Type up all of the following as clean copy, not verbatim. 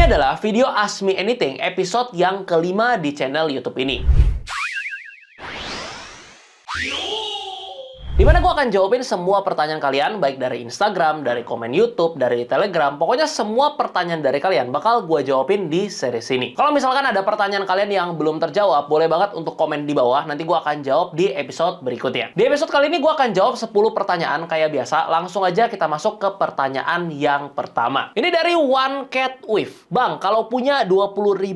Ini adalah video Ask Me Anything episode yang kelima di channel YouTube ini. Dimana gue akan jawabin semua pertanyaan kalian, baik dari Instagram, dari komen YouTube, dari Telegram. Pokoknya semua pertanyaan dari kalian bakal gue jawabin di series ini. Kalau misalkan ada pertanyaan kalian yang belum terjawab, boleh banget untuk komen di bawah. Nanti gue akan jawab di episode berikutnya. Di episode kali ini gue akan jawab 10 pertanyaan kayak biasa. Langsung aja kita masuk ke pertanyaan yang pertama. Ini dari One Cat With. Bang, kalau punya $20.000,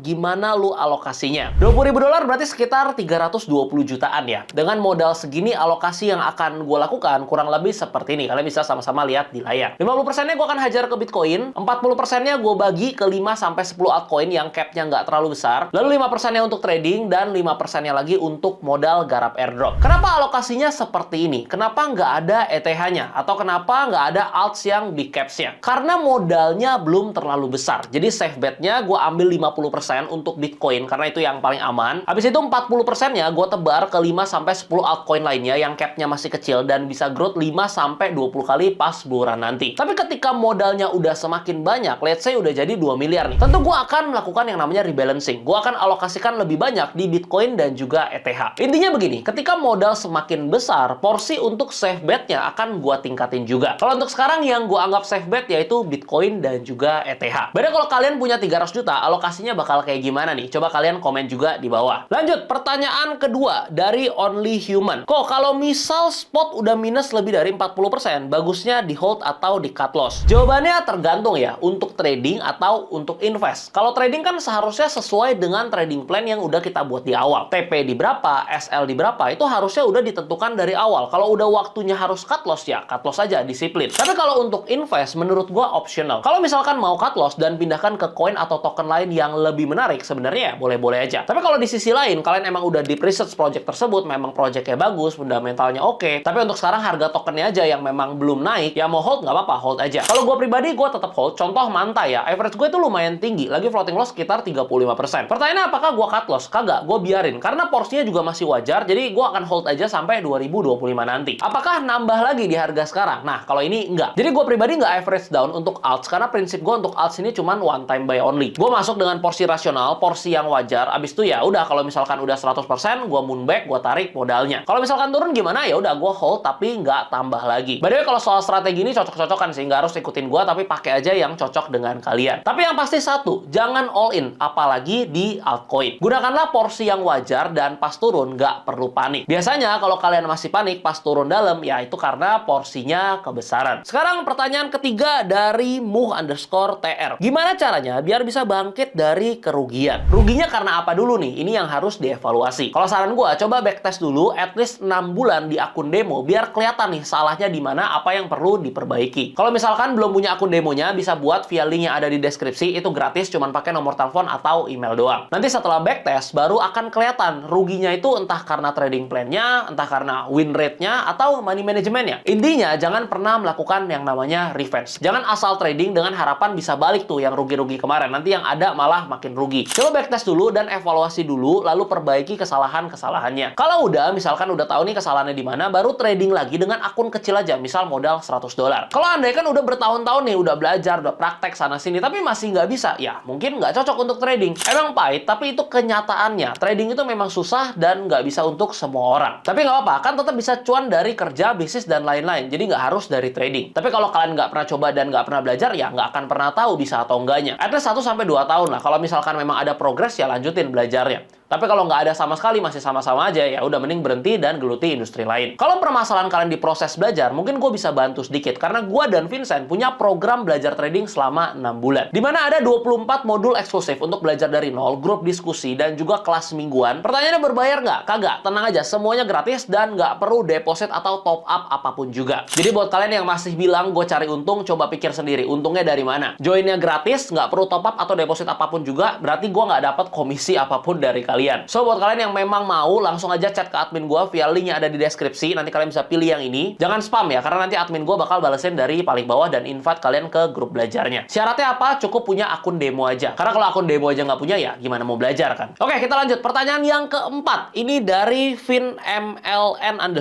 gimana lu alokasinya? $20.000 berarti sekitar 320 jutaan ya. Dengan modal segini, alokasi yang akan gue lakukan kurang lebih seperti ini. Kalian bisa sama-sama lihat di layar. 50%-nya gue akan hajar ke Bitcoin, 40%-nya gue bagi ke 5-10 altcoin yang cap-nya nggak terlalu besar, lalu 5%-nya untuk trading, dan 5%-nya lagi untuk modal garap airdrop. Kenapa alokasinya seperti ini? Kenapa nggak ada ETH-nya? Atau kenapa nggak ada alts yang big caps-nya? Karena modalnya belum terlalu besar. Jadi safe bet-nya gue ambil 50% untuk Bitcoin, karena itu yang paling aman. Habis itu 40%-nya gue tebar ke 5-10 altcoin lainnya yang cap-nya masih kecil dan bisa growth 5-20 kali pas buluran nanti. Tapi ketika modalnya udah semakin banyak, let's say udah jadi 2 miliar nih, tentu gue akan melakukan yang namanya rebalancing. Gue akan alokasikan lebih banyak di Bitcoin dan juga ETH. Intinya begini, ketika modal semakin besar, porsi untuk safe bet-nya akan gue tingkatin juga. Kalau untuk sekarang yang gue anggap safe bet yaitu Bitcoin dan juga ETH. Beda kalau kalian punya 300 juta, alokasinya bakal kayak gimana nih? Coba kalian komen juga di bawah. Lanjut, pertanyaan kedua dari Only Human. Kok kalau misal spot udah minus lebih dari 40%, bagusnya di hold atau di cut loss? Jawabannya tergantung ya, untuk trading atau untuk invest. Kalau trading kan seharusnya sesuai dengan trading plan yang udah kita buat di awal. TP di berapa, SL di berapa, itu harusnya udah ditentukan dari awal. Kalau udah waktunya harus cut loss ya, cut loss aja, disiplin. Tapi kalau untuk invest, menurut gua optional. Kalau misalkan mau cut loss dan pindahkan ke koin atau token lain yang lebih menarik, sebenarnya ya boleh-boleh aja. Tapi kalau di sisi lain, kalian emang udah deep research project tersebut, memang projectnya bagus, fundamentalnya oke, tapi untuk sekarang harga tokennya aja yang memang belum naik, ya mau hold nggak apa-apa, hold aja. Kalau gue pribadi, gue tetap hold. Contoh Manta ya, average gue itu lumayan tinggi, lagi floating loss sekitar 35%. Pertanyaannya apakah gue cut loss? Kagak, gue biarin. Karena porsinya juga masih wajar, jadi gue akan hold aja sampai 2025 nanti. Apakah nambah lagi di harga sekarang? Nah, kalau ini enggak. Jadi gue pribadi nggak average down untuk alts, karena prinsip gue untuk alts ini cuman one time buy only. Gue masuk dengan porsi rasional, porsi yang wajar, abis itu ya udah, kalau misalkan udah 100%, gue moon back, gue tarik modalnya. Kalau misalkan turun gimana? Ya udah, gue hold tapi nggak tambah lagi. By the way, kalau soal strategi ini cocok-cocokan sih, nggak harus ikutin gue, tapi pakai aja yang cocok dengan kalian. Tapi yang pasti satu, jangan all in, apalagi di altcoin. Gunakanlah porsi yang wajar dan pas turun nggak perlu panik. Biasanya kalau kalian masih panik pas turun dalam, ya itu karena porsinya kebesaran. Sekarang pertanyaan ketiga dari muh_tr. Gimana caranya biar bisa bangkit dari kerugian? Ruginya karena apa dulu nih? Ini yang harus dievaluasi. Kalau saran gue, coba backtest dulu at least 6 bulan di akun demo, biar kelihatan nih salahnya di mana, apa yang perlu diperbaiki. Kalau misalkan belum punya akun demonya, bisa buat via link yang ada di deskripsi, itu gratis, cuman pakai nomor telepon atau email doang. Nanti setelah backtest, baru akan kelihatan ruginya itu entah karena trading plan-nya, entah karena win rate-nya, atau money management-nya. Intinya, jangan pernah melakukan yang namanya revenge. Jangan asal trading dengan harapan bisa balik tuh yang rugi-rugi kemarin. Nanti yang ada malah makin rugi. Coba backtest dulu dan evaluasi dulu, lalu perbaiki kesalahan-kesalahannya. Kalau udah, misalkan udah tahu nih kesalahannya di mana, baru trading lagi dengan akun kecil aja, misal modal $100. Kalau Anda kan udah bertahun-tahun nih, udah belajar, udah praktek sana-sini, tapi masih nggak bisa, ya mungkin nggak cocok untuk trading. Emang pahit, tapi itu kenyataannya. Trading itu memang susah dan nggak bisa untuk semua orang. Tapi nggak apa-apa, kan tetap bisa cuan dari kerja, bisnis, dan lain-lain. Jadi nggak harus dari trading. Tapi kalau kalian nggak pernah coba dan nggak pernah belajar, ya nggak akan pernah tahu bisa atau enggaknya. At least 1-2 tahun lah. Kalau misalkan memang ada progres, ya lanjutin belajarnya. Tapi kalau nggak ada sama sekali, masih sama-sama aja, ya udah mending berhenti dan geluti industri lain. Kalau permasalahan kalian di proses belajar, mungkin gue bisa bantu sedikit. Karena gue dan Vincent punya program belajar trading selama 6 bulan. Dimana ada 24 modul eksklusif untuk belajar dari nol, grup diskusi, dan juga kelas mingguan. Pertanyaannya berbayar nggak? Kagak. Tenang aja, semuanya gratis dan nggak perlu deposit atau top up apapun juga. Jadi buat kalian yang masih bilang gue cari untung, coba pikir sendiri, untungnya dari mana? Joinnya gratis, nggak perlu top up atau deposit apapun juga, berarti gue nggak dapat komisi apapun dari kalian. So, buat kalian yang memang mau, langsung aja chat ke admin gue via link yang ada di deskripsi. Nanti kalian bisa pilih yang ini. Jangan spam ya, karena nanti admin gue bakal balesin dari paling bawah dan invite kalian ke grup belajarnya. Syaratnya apa? Cukup punya akun demo aja. Karena kalau akun demo aja nggak punya, ya gimana mau belajar kan? Oke, kita lanjut. Pertanyaan yang keempat. Ini dari VinMLN_.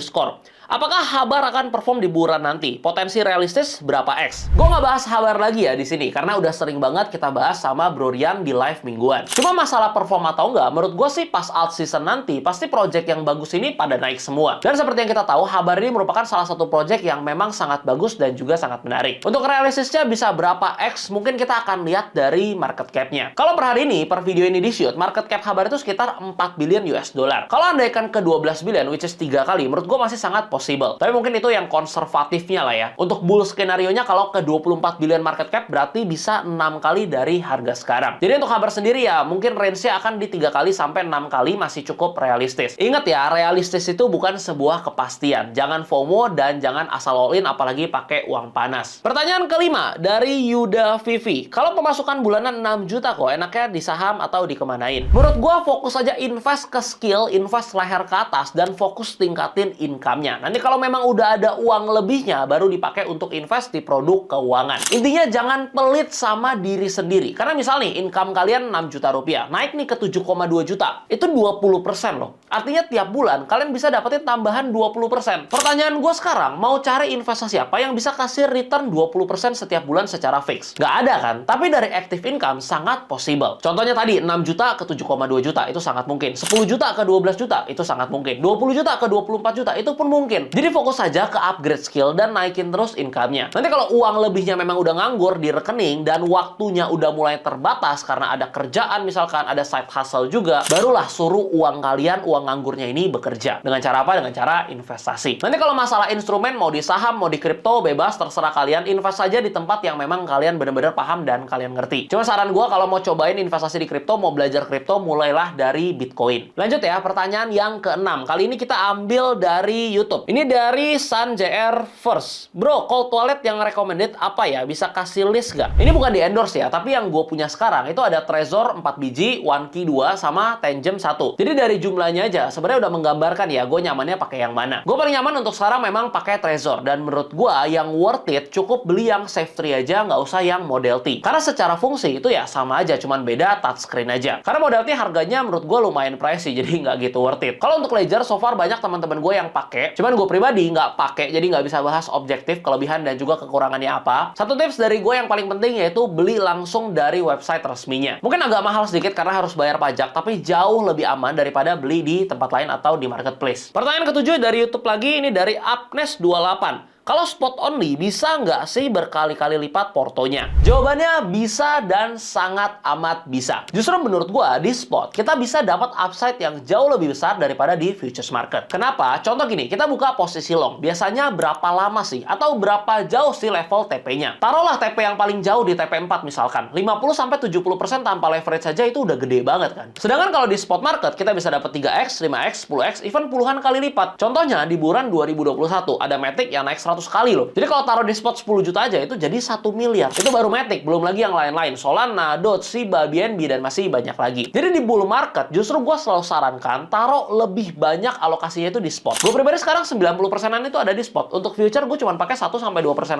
Apakah Habar akan perform di bulan nanti? Potensi realistis berapa X? Gue nggak bahas Habar lagi ya di sini, karena udah sering banget kita bahas sama Bro Rian di live mingguan. Cuma masalah perform atau nggak, menurut gue sih pas out season nanti, pasti project yang bagus ini pada naik semua. Dan seperti yang kita tahu, Habar ini merupakan salah satu project yang memang sangat bagus dan juga sangat menarik. Untuk realistisnya bisa berapa X, mungkin kita akan lihat dari market cap-nya. Kalau per hari ini, per video ini di-shoot, market cap Habar itu sekitar 4 billion US dollar. Kalau andaikan ke 12 billion, which is 3 kali, menurut gue masih sangat possible. Tapi mungkin itu yang konservatifnya lah ya. Untuk bull skenario-nya kalau ke 24 billion market cap berarti bisa 6 kali dari harga sekarang. Jadi untuk Habar sendiri ya mungkin range-nya akan di 3 kali sampai 6 kali masih cukup realistis. Ingat ya, realistis itu bukan sebuah kepastian. Jangan FOMO dan jangan asal all in apalagi pakai uang panas. Pertanyaan kelima dari Yuda Vivi. Kalau pemasukan bulanan 6 juta kok, enaknya di saham atau dikemanain? Menurut gua fokus aja invest ke skill, invest leher ke atas dan fokus tingkatin income-nya. Nanti kalau memang udah ada uang lebihnya, baru dipakai untuk invest di produk keuangan. Intinya jangan pelit sama diri sendiri. Karena misal nih, income kalian 6 juta rupiah, naik nih ke 7,2 juta. Itu 20% loh. Artinya tiap bulan, kalian bisa dapetin tambahan 20%. Pertanyaan gue sekarang, mau cari investasi apa yang bisa kasih return 20% setiap bulan secara fix? Nggak ada kan? Tapi dari active income, sangat possible. Contohnya tadi, 6 juta ke 7,2 juta, itu sangat mungkin. 10 juta ke 12 juta, itu sangat mungkin. 20 juta ke 24 juta, itu pun mungkin. Jadi fokus saja ke upgrade skill dan naikin terus income-nya. Nanti kalau uang lebihnya memang udah nganggur di rekening dan waktunya udah mulai terbatas karena ada kerjaan misalkan, ada side hustle juga, barulah suruh uang kalian, uang nganggurnya ini bekerja. Dengan cara apa? Dengan cara investasi. Nanti kalau masalah instrumen, mau di saham, mau di kripto, bebas, terserah kalian. Invest saja di tempat yang memang kalian benar-benar paham dan kalian ngerti. Cuma saran gue kalau mau cobain investasi di kripto, mau belajar kripto, mulailah dari Bitcoin. Lanjut ya, pertanyaan yang keenam. Kali ini kita ambil dari YouTube. Ini dari Sun JR First. Bro, cold wallet yang recommended apa ya? Bisa kasih list nggak? Ini bukan di endorse ya, tapi yang gue punya sekarang itu ada Trezor 4 biji, OneKey 2, sama Tangem 1. Jadi dari jumlahnya aja, sebenarnya udah menggambarkan ya gue nyamannya pakai yang mana. Gue paling nyaman untuk sekarang memang pakai Trezor. Dan menurut gue yang worth it, cukup beli yang Safe 3 aja, nggak usah yang Model T. Karena secara fungsi itu ya sama aja, cuman beda touchscreen aja. Karena Model T harganya menurut gue lumayan pricey, jadi nggak gitu worth it. Kalau untuk Ledger, so far banyak teman-teman gue yang pakai, cuman gue pribadi nggak pakai, jadi nggak bisa bahas objektif, kelebihan, dan juga kekurangannya apa. Satu tips dari gue yang paling penting yaitu beli langsung dari website resminya. Mungkin agak mahal sedikit karena harus bayar pajak, tapi jauh lebih aman daripada beli di tempat lain atau di marketplace. Pertanyaan ketujuh dari YouTube lagi, ini dari Apnes28. Kalau spot only, bisa nggak sih berkali-kali lipat portonya? Jawabannya bisa dan sangat amat bisa. Justru menurut gua, di spot, kita bisa dapat upside yang jauh lebih besar daripada di futures market. Kenapa? Contoh gini, kita buka posisi long. Biasanya berapa lama sih? Atau berapa jauh sih level TP-nya? Taruhlah TP yang paling jauh di TP4 misalkan. 50-70% tanpa leverage saja itu udah gede banget kan? Sedangkan kalau di spot market, kita bisa dapat 3x, 5x, 10x, even puluhan kali lipat. Contohnya, di bulan 2021, ada Matic yang naik 100 kali loh. Jadi kalau taruh di spot 10 juta aja itu jadi 1 miliar. Itu baru Matic, belum lagi yang lain-lain. Solana, Doge, Shiba, BNB, dan masih banyak lagi. Jadi di bull market, justru gue selalu sarankan taruh lebih banyak alokasinya itu di spot. Gue pribadi sekarang 90%-an itu ada di spot. Untuk future, gue cuma pakai 1-2%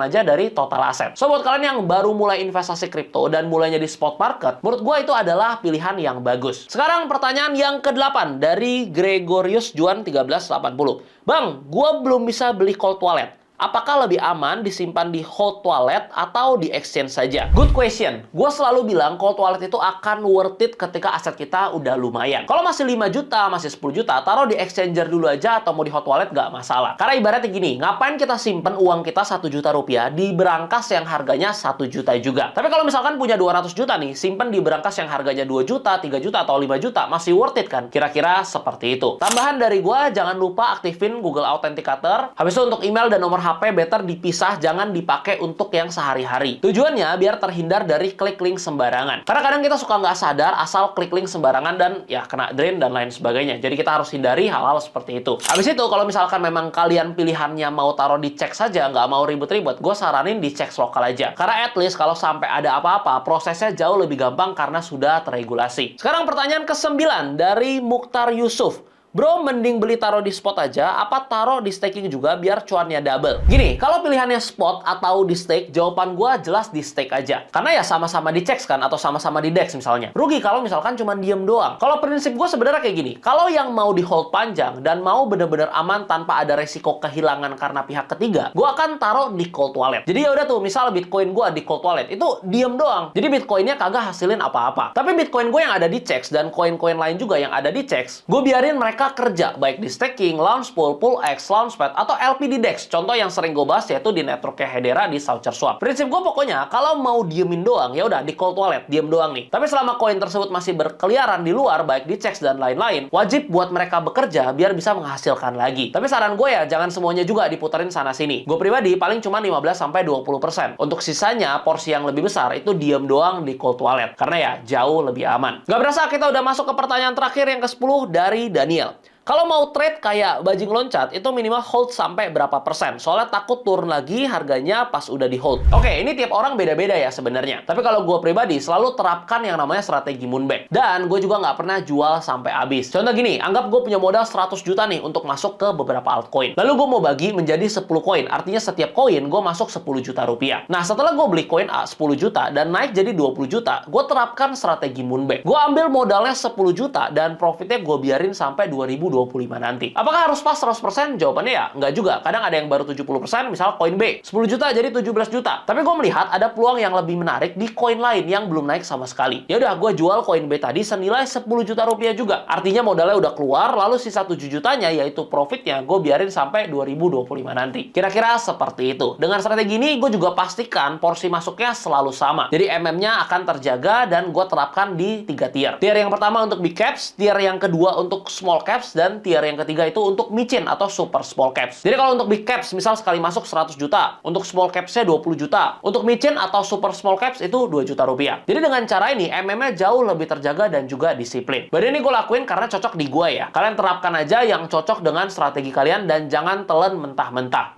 aja dari total aset. So, buat kalian yang baru mulai investasi kripto dan mulainya di spot market, menurut gue itu adalah pilihan yang bagus. Sekarang pertanyaan yang ke-8 dari Gregorius Juan 1380. Bang, gue belum bisa beli cold wallet. Apakah lebih aman disimpan di hot wallet atau di exchange saja? Good question. Gue selalu bilang cold wallet itu akan worth it ketika aset kita udah lumayan. Kalau masih 5 juta, masih 10 juta, taruh di exchanger dulu aja atau mau di hot wallet nggak masalah. Karena ibaratnya gini, ngapain kita simpen uang kita 1 juta rupiah di berangkas yang harganya 1 juta juga. Tapi kalau misalkan punya 200 juta nih, simpen di berangkas yang harganya 2 juta, 3 juta, atau 5 juta, masih worth it kan? Kira-kira seperti itu. Tambahan dari gue, jangan lupa aktifin Google Authenticator. Habis itu untuk email dan nomor HP better dipisah, jangan dipakai untuk yang sehari-hari. Tujuannya biar terhindar dari klik link sembarangan. Karena kadang kita suka nggak sadar asal klik link sembarangan dan ya kena drain dan lain sebagainya. Jadi kita harus hindari hal-hal seperti itu. Habis itu kalau misalkan memang kalian pilihannya mau taruh di cek saja, nggak mau ribet-ribet, gue saranin di cek lokal aja. Karena at least kalau sampai ada apa-apa, prosesnya jauh lebih gampang karena sudah terregulasi. Sekarang pertanyaan ke-9 dari Mukhtar Yusuf. Bro, mending beli taruh di spot aja, apa taruh di staking juga biar cuannya double? Gini, kalau pilihannya spot atau di stake, jawaban gua jelas di stake aja. Karena ya sama-sama di CEX kan, atau sama-sama di DEX misalnya. Rugi kalau misalkan cuma diem doang. Kalau prinsip gue sebenarnya kayak gini, kalau yang mau di hold panjang dan mau bener-bener aman tanpa ada resiko kehilangan karena pihak ketiga, gue akan taruh di cold wallet. Jadi ya udah tuh, misal Bitcoin gue di cold wallet, itu diem doang. Jadi Bitcoinnya kagak hasilin apa-apa. Tapi Bitcoin gue yang ada di CEX dan koin-koin lain juga yang ada di CEX, gue biarin mereka kerja, baik di staking, Launchpool, PoolX, Launchpad, atau LP di DEX. Contoh yang sering gue bahas yaitu di networknya Hedera di SaucerSwap. Prinsip gue pokoknya, kalau mau diemin doang, ya udah di cold wallet, diem doang nih. Tapi selama koin tersebut masih berkeliaran di luar, baik di CEX dan lain-lain, wajib buat mereka bekerja biar bisa menghasilkan lagi. Tapi saran gue ya, jangan semuanya juga diputerin sana-sini. Gue pribadi paling cuma 15-20%. Untuk sisanya, porsi yang lebih besar itu diem doang di cold wallet. Karena ya, jauh lebih aman. Gak berasa kita udah masuk ke pertanyaan terakhir yang ke-10 dari Daniel. Kalau mau trade kayak bajing loncat, itu minimal hold sampai berapa persen? Soalnya takut turun lagi harganya pas udah di hold. Oke, ini tiap orang beda-beda ya sebenarnya. Tapi kalau gue pribadi, selalu terapkan yang namanya strategi moonback. Dan gue juga nggak pernah jual sampai habis. Contoh gini, anggap gue punya modal 100 juta nih untuk masuk ke beberapa altcoin. Lalu gue mau bagi menjadi 10 koin. Artinya setiap koin gue masuk 10 juta rupiah. Nah, setelah gue beli koin A 10 juta dan naik jadi 20 juta, gue terapkan strategi moonback. Gue ambil modalnya 10 juta dan profitnya gue biarin sampai 2025 nanti. Apakah harus pas 100%? Jawabannya ya, nggak juga. Kadang ada yang baru 70%, misal koin B. 10 juta jadi 17 juta. Tapi gue melihat ada peluang yang lebih menarik di koin lain yang belum naik sama sekali. Ya udah, gue jual koin B tadi senilai 10 juta rupiah juga. Artinya modalnya udah keluar, lalu sisa 7 jutanya, yaitu profitnya, gue biarin sampai 2025 nanti. Kira-kira seperti itu. Dengan strategi ini, gue juga pastikan porsi masuknya selalu sama. Jadi MM-nya akan terjaga dan gue terapkan di 3 tier. Tier yang pertama untuk big caps, tier yang kedua untuk small caps, dan tier yang ketiga itu untuk micin atau super small caps. Jadi kalau untuk big caps, misal sekali masuk 100 juta, untuk small capsnya 20 juta, untuk micin atau super small caps itu 2 juta rupiah. Jadi dengan cara ini, MM-nya jauh lebih terjaga dan juga disiplin. Berarti ini gue lakuin karena cocok di gue ya. Kalian terapkan aja yang cocok dengan strategi kalian dan jangan telan mentah-mentah.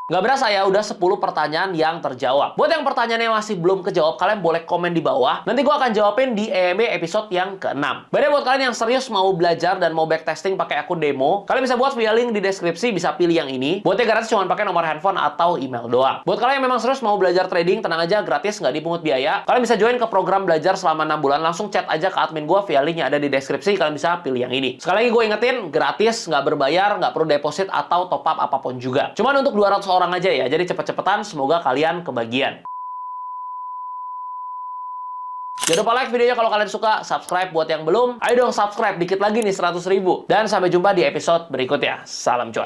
Nggak berasa ya, udah 10 pertanyaan yang terjawab. Buat yang pertanyaannya masih belum kejawab, kalian boleh komen di bawah. Nanti gue akan jawabin di EMB episode yang ke-6. Berarti buat kalian yang serius mau belajar dan mau backtesting pakai akun demo, kalian bisa buat via link di deskripsi, bisa pilih yang ini. Buatnya gratis, cuma pakai nomor handphone atau email doang. Buat kalian yang memang serius mau belajar trading, tenang aja, gratis, nggak dipungut biaya. Kalian bisa join ke program belajar selama 6 bulan, langsung chat aja ke admin gue via link yang ada di deskripsi, kalian bisa pilih yang ini. Sekali lagi gue ingetin, gratis, nggak berbayar, nggak perlu deposit atau top up apapun juga. Cuman untuk 200 orang aja ya, jadi cepet-cepetan, semoga kalian kebagian. Jangan lupa like videonya kalau kalian suka, subscribe buat yang belum. Ayo dong subscribe, dikit lagi nih 100.000. Dan sampai jumpa di episode berikutnya. Salam cuan.